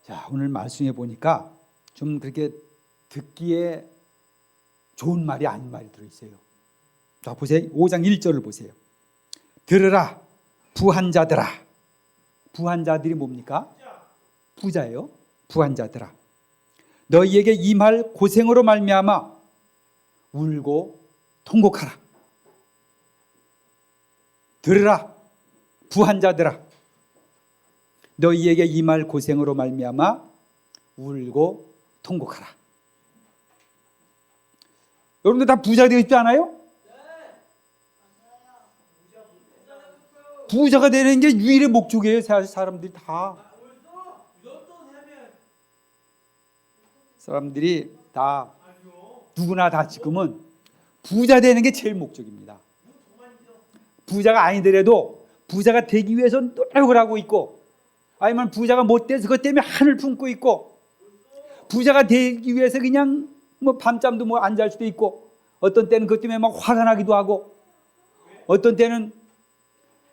자, 오늘 말씀해 보니까 좀 그렇게 듣기에 좋은 말이 아닌 말이 들어있어요. 자, 보세요. 5장 1절을 보세요. 들으라 부한 자들아. 부한 자들이 뭡니까? 부자예요. 부한 자들아. 너희에게 임할 고생으로 말미암아 울고 통곡하라. 들으라 부한 자들아. 너희에게 임할 고생으로 말미암아 울고 통곡하라. 여러분들 다 부자 되고 싶지 않아요? 부자가 되는 게 유일의 목적이에요. 사람들이 다. 사람들이 다 누구나 다 지금은 부자 되는 게 제일 목적입니다. 부자가 아니더라도 부자가 되기 위해서 노력을 하고 있고, 아니면 부자가 못 돼서 그것 때문에 한을 품고 있고, 부자가 되기 위해서 그냥 뭐 밤잠도 뭐 안 잘 수도 있고, 어떤 때는 그것 때문에 막 화가 나기도 하고, 어떤 때는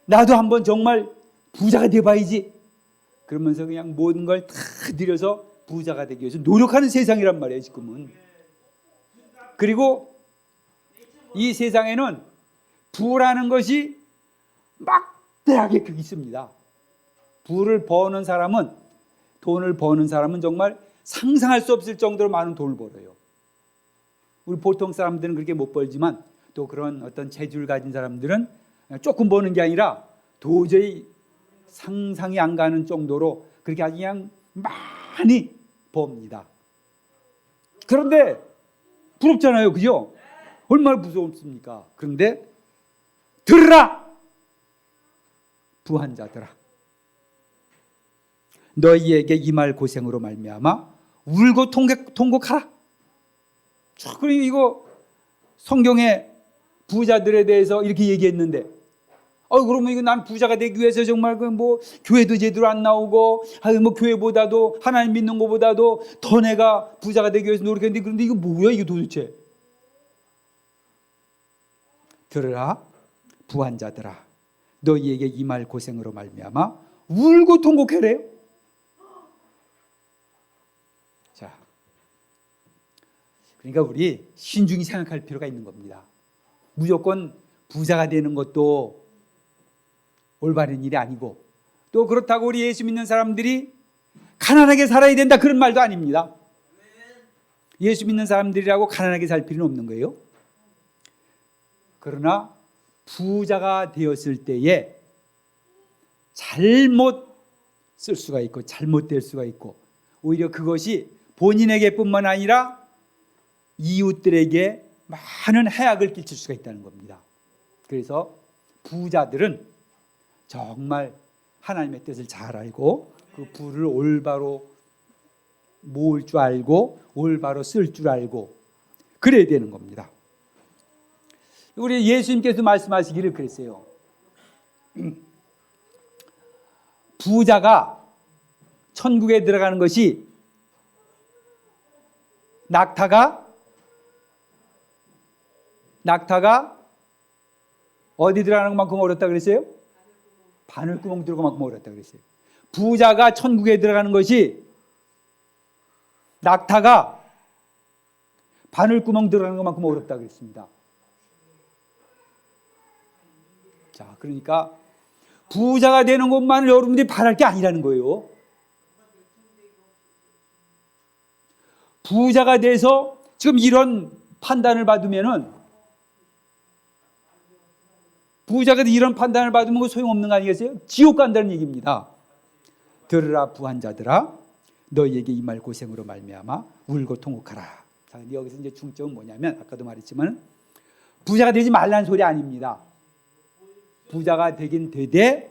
나도 한번 정말 부자가 돼봐야지 그러면서 그냥 모든 걸 다 들여서 부자가 되기 위해서 노력하는 세상이란 말이에요, 지금은. 그리고 이 세상에는 부라는 것이 막대하게 있습니다. 부를 버는 사람은, 돈을 버는 사람은 정말 상상할 수 없을 정도로 많은 돈을 벌어요. 우리 보통 사람들은 그렇게 못 벌지만 또 그런 어떤 재주를 가진 사람들은 조금 버는 게 아니라 도저히 상상이 안 가는 정도로 그렇게 아주 그냥 많이 법니다. 그런데 부럽잖아요, 그죠? 얼마나 무섭습니까? 그런데 들으라 부한 자들아. 너희에게 임할 고생으로 말미암아 울고 통곡하라. 그리고 이거 성경에 부자들에 대해서 이렇게 얘기했는데, 그러면 이거 난 부자가 되기 위해서 정말 그 뭐 교회도 제대로 안 나오고, 뭐 교회보다도 하나님 믿는 것보다도 더 내가 부자가 되기 위해서 노력했는데, 그런데 이거 뭐야 이게 도대체? 들으라 부한 자들아. 너희에게 임할 고생으로 말미암아 울고 통곡해래요. 자, 그러니까 우리 신중히 생각할 필요가 있는 겁니다. 무조건 부자가 되는 것도 올바른 일이 아니고, 또 그렇다고 우리 예수 믿는 사람들이 가난하게 살아야 된다 그런 말도 아닙니다. 예수 믿는 사람들이라고 가난하게 살 필요는 없는 거예요. 그러나 부자가 되었을 때에 잘못 쓸 수가 있고 잘못될 수가 있고, 오히려 그것이 본인에게뿐만 아니라 이웃들에게 많은 해악을 끼칠 수가 있다는 겁니다. 그래서 부자들은 정말 하나님의 뜻을 잘 알고 그 부를 올바로 모을 줄 알고 올바로 쓸 줄 알고 그래야 되는 겁니다. 우리 예수님께서 말씀하시기를 그랬어요. 부자가 천국에 들어가는 것이 낙타가 어디 들어가는 것만큼 어렵다 그랬어요? 바늘구멍 들어가는 것만큼 어렵다 그랬어요. 부자가 천국에 들어가는 것이 낙타가 바늘구멍 들어가는 것만큼 어렵다 그랬습니다. 자, 그러니까 부자가 되는 것만을 여러분들이 바랄 게 아니라는 거예요. 부자가 돼서 지금 이런 판단을 받으면은, 부자가 이런 판단을 받으면 소용없는 거 아니겠어요? 지옥 간다는 얘기입니다. 들으라 부한 자들아. 너희에게 임할 고생으로 말미암아 울고 통곡하라. 자, 근데 여기서 이제 중점은 뭐냐면, 아까도 말했지만 부자가 되지 말라는 소리 아닙니다. 부자가 되긴 되되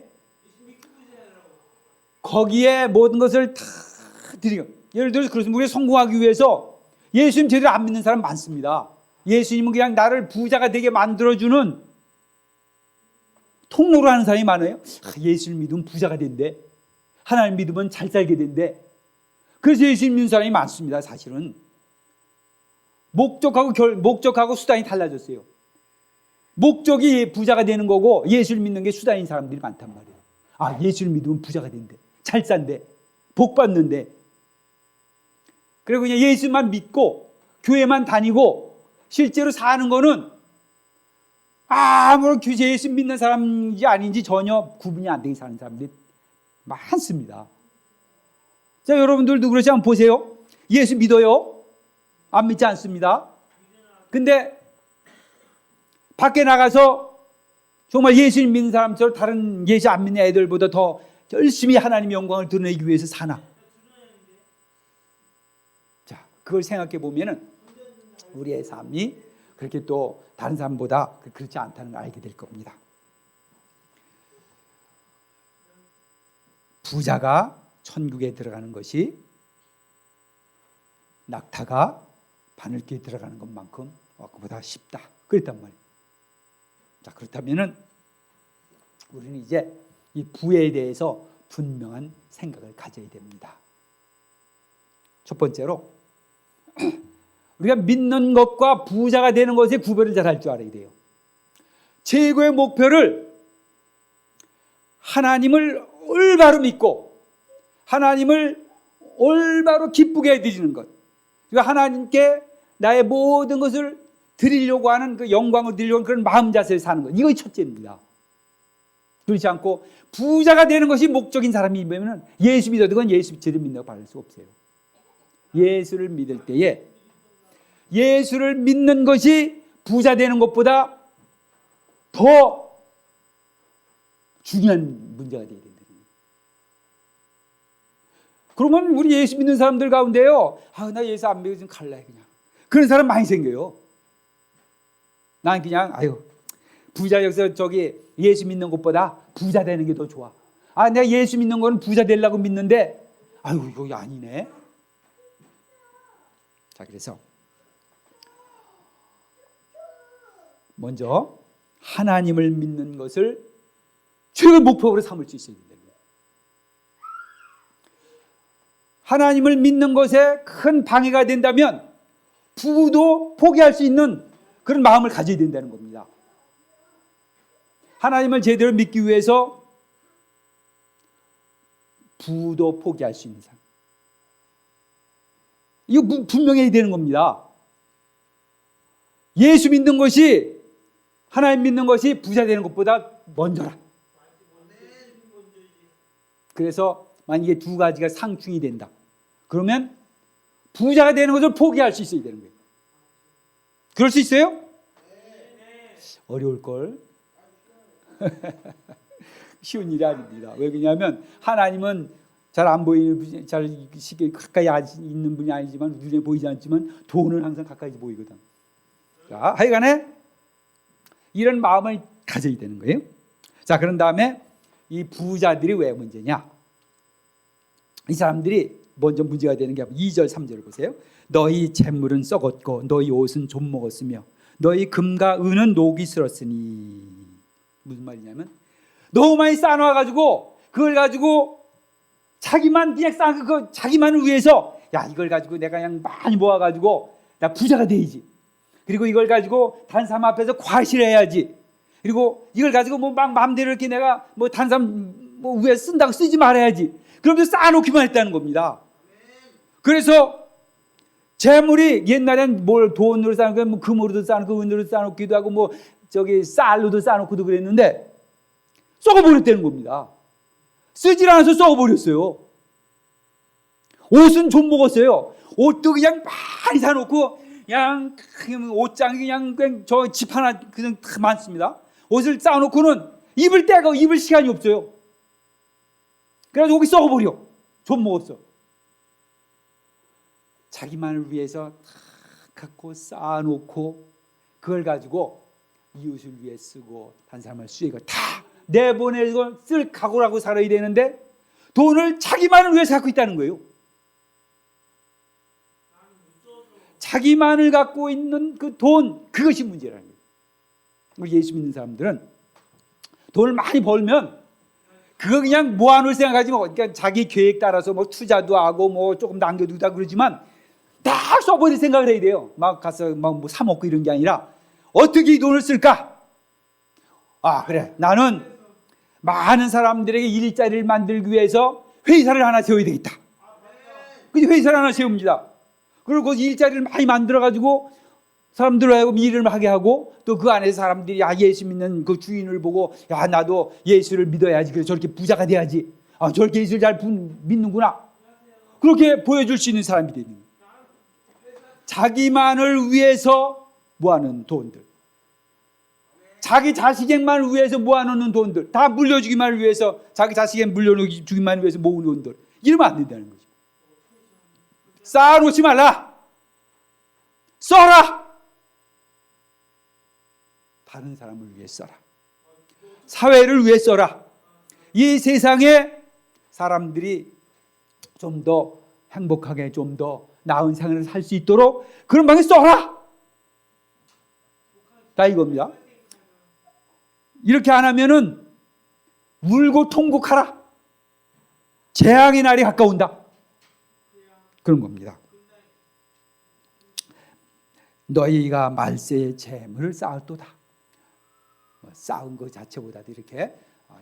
거기에 모든 것을 다 드리고, 예를 들어서 그렇습니다. 우리가 성공하기 위해서 예수님 제대로 안 믿는 사람 많습니다. 예수님은 그냥 나를 부자가 되게 만들어주는 통로로 하는 사람이 많아요. 예수님 믿으면 부자가 된대, 하나님 믿으면 잘 살게 된대. 그래서 예수님 믿는 사람이 많습니다. 사실은 목적하고 수단이 달라졌어요. 목적이 부자가 되는 거고 예수를 믿는 게 수단인 사람들이 많단 말이에요. 예수를 믿으면 부자가 된대, 잘 산대, 복 받는데. 그리고 그냥 예수만 믿고 교회만 다니고 실제로 사는 거는 아무런 규제 예수 믿는 사람인지 아닌지 전혀 구분이 안 되게 사는 사람들이 많습니다. 자, 여러분들도 그렇지 않으면 보세요. 예수 믿어요? 안 믿지 않습니다. 근데 밖에 나가서 정말 예수 믿는 사람처럼 다른 예수 안 믿는 애들보다 더 열심히 하나님의 영광을 드러내기 위해서 사나? 자, 그걸 생각해 보면은 우리의 삶이 그렇게 또 다른 사람보다 그렇지 않다는 걸 알게 될 겁니다. 부자가 천국에 들어가는 것이 낙타가 바늘귀에 들어가는 것만큼 그보다 쉽다. 그랬단 말이에요. 자, 그렇다면은 우리는 이제 이 부에 대해서 분명한 생각을 가져야 됩니다. 첫 번째로 우리가 믿는 것과 부자가 되는 것의 구별을 잘 할 줄 알아야 돼요. 최고의 목표를 하나님을 올바로 믿고 하나님을 올바로 기쁘게 해드리는 것, 그러니까 하나님께 나의 모든 것을 드리려고 하는 그 영광을 드리려고 하는 그런 마음 자세를 사는 것, 이것이 첫째입니다. 그렇지 않고 부자가 되는 것이 목적인 사람이면 예수 믿어도 예수 제대로 믿는다고 말할 수 없어요. 예수를 믿을 때에 예수를 믿는 것이 부자 되는 것보다 더 중요한 문제가 되어야 된다는 거예요. 그러면 우리 예수 믿는 사람들 가운데요, 나 예수 안 믿어 좀 갈래 그냥. 그런 사람 많이 생겨요. 난 그냥 부자 여기서 저기 예수 믿는 것보다 부자 되는 게 더 좋아. 내가 예수 믿는 거는 부자 되려고 믿는데 이거 아니네. 자, 그래서 먼저 하나님을 믿는 것을 최고의 목표로 삼을 수 있어야 된다. 하나님을 믿는 것에 큰 방해가 된다면 부도 포기할 수 있는 그런 마음을 가져야 된다는 겁니다. 하나님을 제대로 믿기 위해서 부도 포기할 수 있는 사람, 이거 분명해야 되는 겁니다. 예수 믿는 것이, 하나님 믿는 것이 부자 되는 것보다 먼저라. 그래서 만약에 두 가지가 상충이 된다, 그러면 부자가 되는 것을 포기할 수 있어야 되는 거예요. 그럴 수 있어요? 어려울걸. 쉬운 일이 아닙니다. 왜 그러냐면 하나님은 잘 안 보이는, 잘 쉽게 가까이 있는 분이 아니지만, 눈에 보이지 않지만 돈은 항상 가까이 보이거든. 자, 하여간에 이런 마음을 가져야 되는 거예요. 자, 그런 다음에 이 부자들이 왜 문제냐? 이 사람들이 먼저 문제가 되는 게 2절 3절을 보세요. 너희 재물은 썩었고 너희 옷은 좀 먹었으며 너희 금과 은은 녹이 슬었으니. 무슨 말이냐면 너무 많이 쌓아놔가지고 그걸 가지고 자기만 그냥 자기만을 위해서, 이걸 가지고 내가 그냥 많이 모아가지고 나 부자가 돼야지. 그리고 이걸 가지고 다른 사람 앞에서 과실해야지. 그리고 이걸 가지고 막 마음대로 이렇게 내가 다른 사람 위에 쓴다고 쓰지 말아야지. 그러면서 쌓아놓기만 했다는 겁니다. 그래서 재물이 옛날엔 돈으로 쌓아놓고 금으로도 쌓아놓고 은으로 쌓아놓기도 하고 쌀로도 쌓아놓고도 그랬는데 썩어버렸다는 겁니다. 쓰질 않아서 썩어버렸어요. 옷은 좀 먹었어요. 옷도 그냥 많이 사놓고 그냥 옷장이 그냥 저 집 하나 그냥 다 많습니다. 옷을 쌓아놓고는 입을 시간이 없어요. 그래서 옷이 썩어버려. 좀 먹었어. 자기만을 위해서 다 갖고 쌓아놓고 그걸 가지고 이웃을 위해 쓰고 다른 사람을 쓰고 다 내보내고 쓸 각오라고 살아야 되는데 돈을 자기만을 위해서 갖고 있다는 거예요. 자기만을 갖고 있는 그 돈, 그것이 문제라는 거예요. 우리 예수 믿는 사람들은 돈을 많이 벌면 그거 그냥 모아놓을 생각하지 그러니까 자기 계획 따라서 투자도 하고 조금 남겨두다 그러지만 다 써버릴 생각을 해야 돼요. 막 가서 사 먹고 이런 게 아니라 어떻게 이 돈을 쓸까? 그래, 나는 많은 사람들에게 일자리를 만들기 위해서 회사를 하나 세워야 되겠다. 그래서 회사를 하나 세웁니다. 그리고 그 일자리를 많이 만들어가지고 사람들을 하고 일을 하게 하고 또 그 안에서 사람들이 예수 믿는 그 주인을 보고 나도 예수를 믿어야지. 그래서 저렇게 부자가 돼야지. 저렇게 예수를 잘 믿는구나. 그렇게 보여줄 수 있는 사람이 되는 거예요. 자기만을 위해서 모아놓은 돈들, 자기 자식에만 위해서 모아놓는 돈들, 다 물려주기만 위해서 자기 자식에 물려주기만 위해서 모은 돈들, 이러면 안 된다는 거죠. 쌓아놓지 말라. 써라. 다른 사람을 위해 써라. 사회를 위해 써라. 이 세상에 사람들이 좀 더 행복하게, 좀 더 나은 생활을 살 수 있도록 그런 방에 써라. 다 이겁니다. 이렇게 안 하면은 울고 통곡하라. 재앙의 날이 가까운다. 그런 겁니다. 너희가 말세의 재물을 쌓을도다. 쌓은 것 자체보다도 이렇게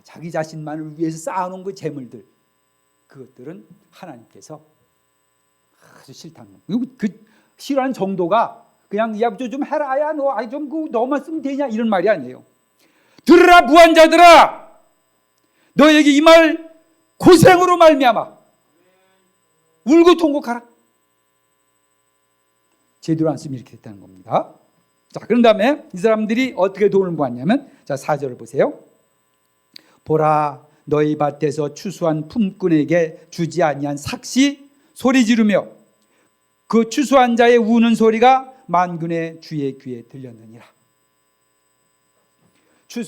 자기 자신만을 위해서 쌓아놓은 그 재물들, 그것들은 하나님께서 아주 싫다는 거예요. 그 싫어하는 정도가 그냥 야 좀 해라, 야 너 좀 너만 쓰면 되냐 이런 말이 아니에요. 들으라 부한자들아, 너에게 이 말 고생으로 말미암아 울고 통곡하라. 제대로 안 쓰면 이렇게 됐다는 겁니다. 자, 그런 다음에 이 사람들이 어떻게 돈을 모았냐면, 자 4절을 보세요. 보라, 너희 밭에서 추수한 품꾼에게 주지 아니한 삭시 소리 지르며 그 추수한 자의 우는 소리가 만군의 주의 귀에 들렸느니라.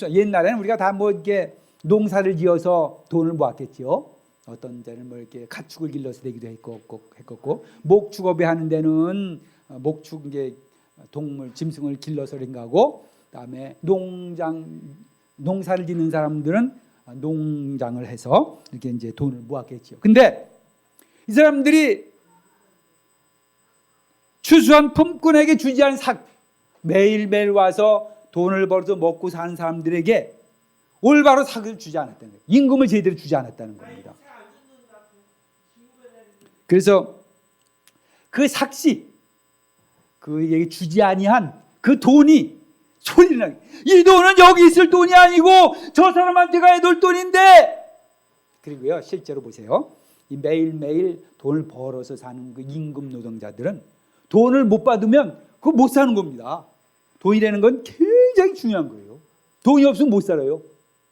옛날에는 우리가 다 뭐 이렇게 농사를 지어서 돈을 모았겠죠. 어떤 데는 뭐 이렇게 가축을 길러서 되기도 했고, 목축업에 하는 데는 목축 이제 동물 짐승을 길러서 링가고, 그다음에 농사를 짓는 사람들은 농장을 해서 이렇게 이제 돈을 모았겠죠. 근데 이 사람들이 추수한 품꾼에게 주지 않은 삭, 매일매일 와서 돈을 벌어서 먹고 사는 사람들에게 올바로 삭을 주지 않았다는 거예요. 임금을 제대로 주지 않았다는 겁니다. 그래서 그 삭시, 그에게 주지 아니한 그 돈이 소리를 나게, 이 돈은 여기 있을 돈이 아니고 저 사람한테 가야 될 돈인데. 그리고요, 실제로 보세요. 이 매일매일 돈을 벌어서 사는 그 임금 노동자들은 돈을 못 받으면 그거 못 사는 겁니다. 돈이라는 건 굉장히 중요한 거예요. 돈이 없으면 못 살아요.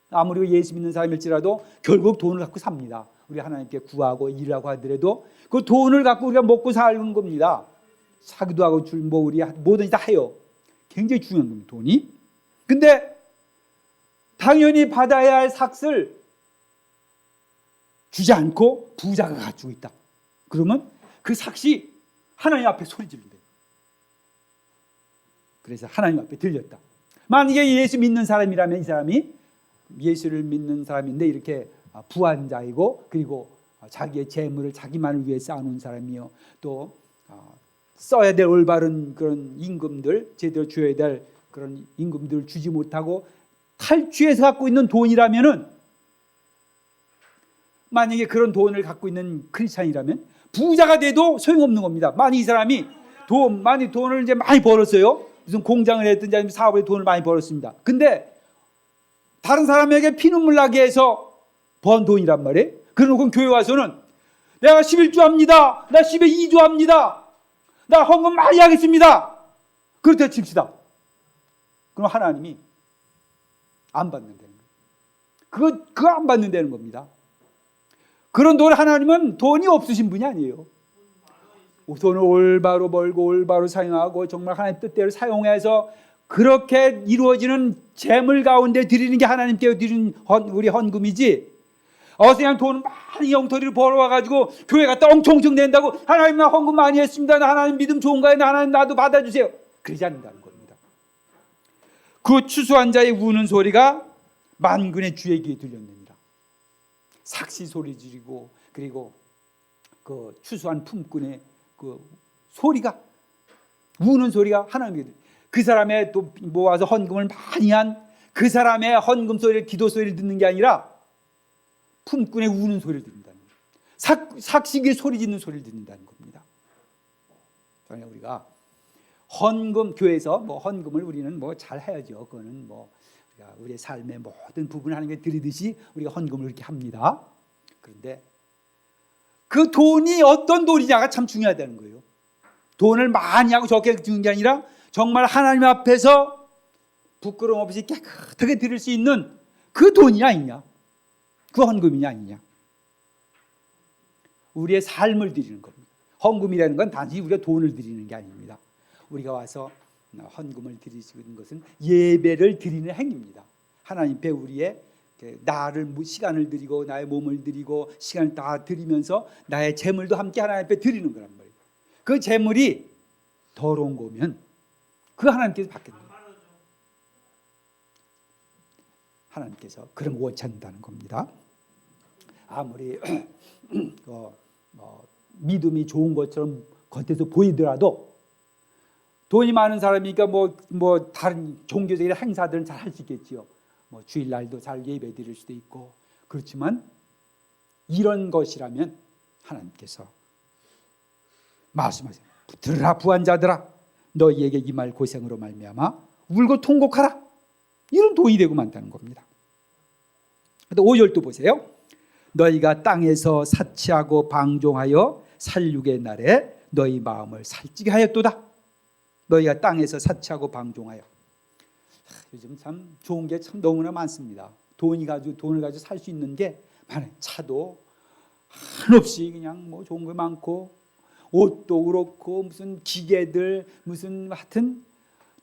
아무리 예수 믿는 사람일지라도 결국 돈을 갖고 삽니다. 우리 하나님께 구하고 일하고 하더라도 그 돈을 갖고 우리가 먹고 사는 겁니다. 사기도 하고 우리 뭐든지 다 해요. 굉장히 중요한 겁니다, 돈이. 근데 당연히 받아야 할 삭을 주지 않고 부자가 가지고 있다. 그러면 그 삭이 하나님 앞에 소리 지른대요. 그래서 하나님 앞에 들렸다. 만약에 예수 믿는 사람이라면, 이 사람이 예수를 믿는 사람인데 이렇게 부한 자이고, 그리고 자기의 재물을 자기만을 위해 쌓아놓은 사람이요, 또 써야 될 올바른 그런 임금들, 제대로 줘야 될 그런 임금들을 주지 못하고 탈취해서 갖고 있는 돈이라면은, 만약에 그런 돈을 갖고 있는 크리스찬이라면 부자가 돼도 소용없는 겁니다. 만약 이 사람이 돈을 이제 많이 벌었어요. 무슨 공장을 했든지 아니면 사업에 돈을 많이 벌었습니다. 근데 다른 사람에게 피눈물 나게 해서 번 돈이란 말이에요. 그러고 교회 와서는 내가 11조 합니다. 나 10에 2조 합니다. 나 헌금 많이 하겠습니다. 그렇다 칩시다. 그럼 하나님이 안 받는다는 거예요. 그거 안 받는다는 겁니다. 그런 돈, 하나님은 돈이 없으신 분이 아니에요. 돈을 올바로 벌고 올바로 사용하고 정말 하나님 뜻대로 사용해서 그렇게 이루어지는 재물 가운데 드리는 게 하나님께 드리는 우리 헌금이지, 그냥 돈 많이 영토리를 벌어와가지고 교회 갔다 엄청 낸다고 하나님 나 헌금 많이 했습니다, 나 하나님 믿음 좋은가요, 나 하나님 나도 받아주세요, 그러지 않는다는 겁니다. 그 추수한 자의 우는 소리가 만군의 주의 귀에 들렸느니라. 삭시 소리 지르고, 그리고 그 추수한 품꾼의 그 소리가, 우는 소리가 하나님께, 그 사람의 또 모아서 헌금을 많이 한 그 사람의 헌금 소리를, 기도 소리를 듣는 게 아니라 품꾼의 우는 소리를 듣는다는 거예요. 삭식의 소리 짓는 소리를 듣는다는 겁니다. 그러니까 우리가 헌금 교회에서 뭐 헌금을 우리는 뭐 잘 해야죠. 그거는 뭐 우리가 우리의 삶의 모든 부분을 하는 게 드리듯이 우리가 헌금을 그렇게 합니다. 그런데 그 돈이 어떤 돈이냐가 참 중요하다는 거예요. 돈을 많이 하고 적게 주는 게 아니라 정말 하나님 앞에서 부끄러움 없이 깨끗하게 드릴 수 있는 그 돈이냐 아니냐, 그 헌금이냐 아니냐. 우리의 삶을 드리는 겁니다. 헌금이라는 건 단지 우리가 돈을 드리는 게 아닙니다. 우리가 와서 헌금을 드리는 것은 예배를 드리는 행위입니다. 하나님 앞에 우리의 나를 시간을 드리고 나의 몸을 드리고 시간을 다 드리면서 나의 재물도 함께 하나님 앞에 드리는 거란 말이에요. 그 재물이 더러운 거면 그 하나님께서 받겠는 거예요. 하나님께서 그런 거 원치 않는다는 겁니다. 아무리 믿음이 좋은 것처럼 겉에서 보이더라도 돈이 많은 사람이니까 뭐 다른 종교적인 행사들은 잘 할 수 있겠지요. 뭐 주일날도 잘 예배 드릴 수도 있고. 그렇지만 이런 것이라면 하나님께서 말씀하세요. 들으라 부한자들아, 너희에게 이 말 고생으로 말미암아 울고 통곡하라. 이런 돈이 되고 만다는 겁니다. 5절도 보세요. 너희가 땅에서 사치하고 방종하여 살육의 날에 너희 마음을 살찌게 하였도다. 너희가 땅에서 사치하고 방종하여. 요즘 참 좋은 게 참 너무나 많습니다. 돈을 가지고 살 수 있는 게 많아요. 차도 한없이 그냥 뭐 좋은 거 많고, 옷도 그렇고, 무슨 기계들, 무슨 하여튼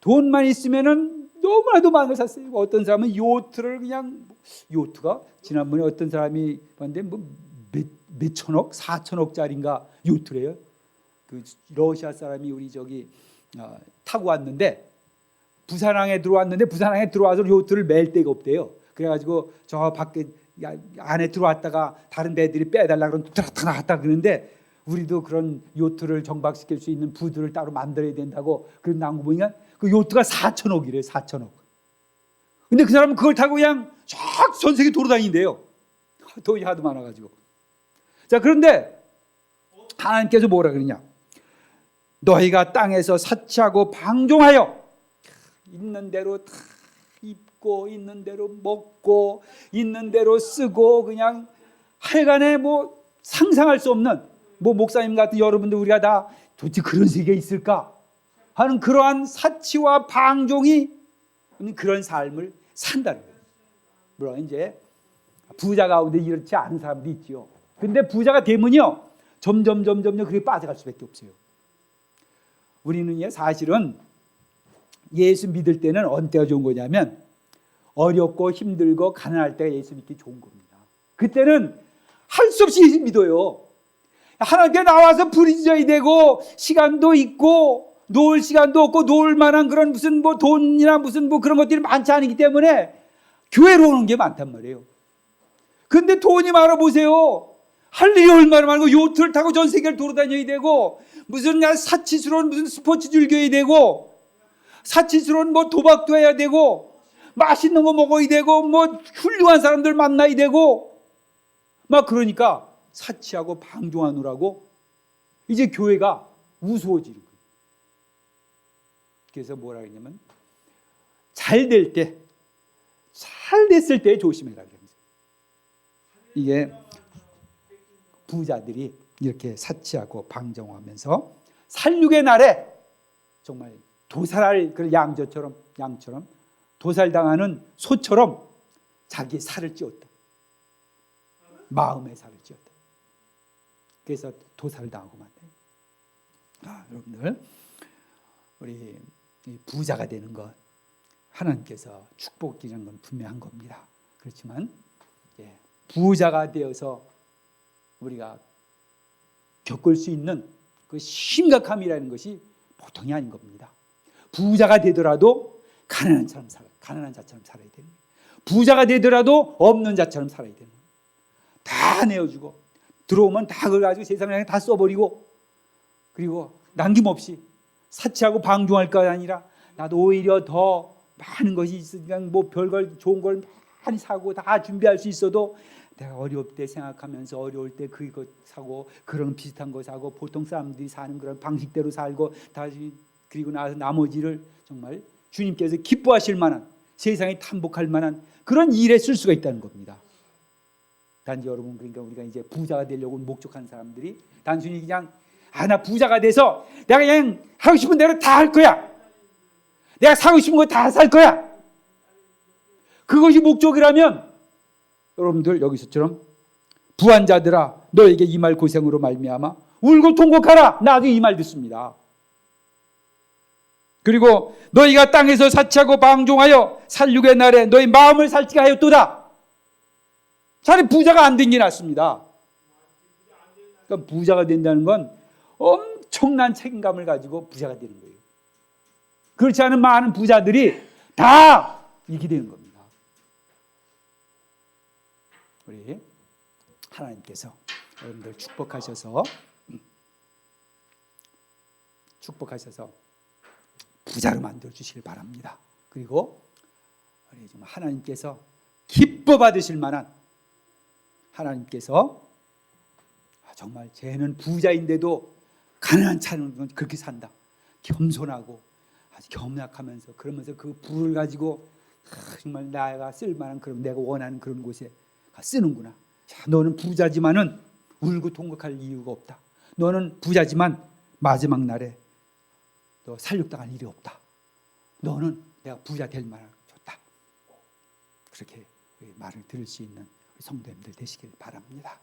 돈만 있으면은 너무나도 많은 걸 샀어요. 어떤 사람은 요트를 그냥, 요트가 지난번에 어떤 사람이 봤는데 뭐 몇 천억, 4천억짜리인가 요트래요. 그 러시아 사람이 우리 저기 타고 왔는데 부산항에 들어왔는데 부산항에 들어와서 요트를 맬 데가 없대요. 그래가지고 저 밖에 안에 들어왔다가 다른 배들이 빼달라 그러면 들어갔다 나갔다 그러는데 우리도 그런 요트를 정박시킬 수 있는 부두를 따로 만들어야 된다고 그런 나온 거 보니까 그 요트가 4천억이래요. 4천억. 근데 그 사람은 그걸 타고 그냥 쫙 전 세계 돌아다닌대요. 돈이 하도 많아가지고. 자, 그런데 하나님께서 뭐라 그러냐? 너희가 땅에서 사치하고 방종하여 있는 대로 다 입고 있는 대로 먹고 있는 대로 쓰고 그냥 하여간에 뭐 상상할 수 없는 뭐 목사님 같은 여러분들 우리가 다 도대체 그런 세계에 있을까 하는 그러한 사치와 방종이 그런 삶을 산다는 거예요. 물론 이제 부자 가운데 이렇지 않은 사람도 있지요. 근데 부자가 되면요 점점 그렇게 빠져갈 수밖에 없어요. 우리는 사실은 예수 믿을 때는 어느 때가 좋은 거냐면 어렵고 힘들고 가난할 때가 예수 믿기 좋은 겁니다. 그때는 할 수 없이 예수 믿어요. 하나님께 나와서 부르짖어야 되고 시간도 있고 놓을 시간도 없고 놓을 만한 그런 무슨 뭐 돈이나 무슨 뭐 그런 것들이 많지 않기 때문에 교회로 오는 게 많단 말이에요. 근데 돈이 많아 보세요. 할 일이 얼마나 많고 요트를 타고 전 세계를 돌아다녀야 되고 무슨 사치스러운 무슨 스포츠 즐겨야 되고 사치스러운 뭐 도박도 해야 되고 맛있는 거 먹어야 되고 뭐 훌륭한 사람들 만나야 되고 막 그러니까 사치하고 방종하느라고 이제 교회가 우스워지는 거예요. 그래서 뭐라 그러냐면 잘 됐을 때 조심해라. 이게 부자들이 이렇게 사치하고 방종하면서 살육의 날에 정말 도살할 그 양처럼 도살당하는 소처럼 자기의 살을 찌웠다. 마음의 살을 찌웠다. 그래서 도살을 당하고 만다. 여러분들 우리 부자가 되는 것 하나님께서 축복이라는 건 분명한 겁니다. 그렇지만 부자가 되어서 우리가 겪을 수 있는 그 심각함이라는 것이 보통이 아닌 겁니다. 부자가 되더라도 가난한 자처럼 살아야 되는 거예요. 부자가 되더라도 없는 자처럼 살아야 되는 거예요. 다 내어주고 들어오면 다 그걸 가지고 세상에 다 써버리고 그리고 남김없이 사치하고 방종할 것 아니라 나도 오히려 더 많은 것이 있으니까 뭐 별걸 좋은 걸 많이 사고 다 준비할 수 있어도 내가 어려울 때 생각하면서 어려울 때 그거 사고 그런 비슷한 거 사고 보통 사람들이 사는 그런 방식대로 살고 다시 그리고 나서 나머지를 정말 주님께서 기뻐하실 만한 세상에 탐복할 만한 그런 일에 쓸 수가 있다는 겁니다. 단지 여러분 그러니까 우리가 이제 부자가 되려고 목적한 사람들이 단순히 그냥 나 부자가 돼서 내가 그냥 하고 싶은 대로 다 할 거야. 내가 사고 싶은 거 다 살 거야. 그것이 목적이라면 여러분들 여기서처럼 부한자들아 너에게 이 말 고생으로 말미암아 울고 통곡하라. 나도 이 말 듣습니다. 그리고 너희가 땅에서 사치하고 방종하여 살육의 날에 너희 마음을 살찌게 하였도다. 차라리 부자가 안 된 게 낫습니다. 그러니까 부자가 된다는 건 엄청난 책임감을 가지고 부자가 되는 거예요. 그렇지 않은 많은 부자들이 다 이렇게 되는 겁니다. 우리 하나님께서 여러분들 축복하셔서 부자로 만들어 주시길 바랍니다. 그리고 우리 정말 하나님께서 기뻐 받으실 만한 하나님께서 정말 쟤는 부자인데도 가난한 차는 그렇게 산다. 겸손하고 아주 겸약하면서 그러면서 그 부를 가지고 정말 내가 쓸만한 그런 내가 원하는 그런 곳에 쓰는구나. 자, 너는 부자지만은 울고 통곡할 이유가 없다. 너는 부자지만 마지막 날에 너 살육당할 일이 없다. 너는 내가 부자 될 만한 좋다. 그렇게 말을 들을 수 있는 성도님들 되시길 바랍니다.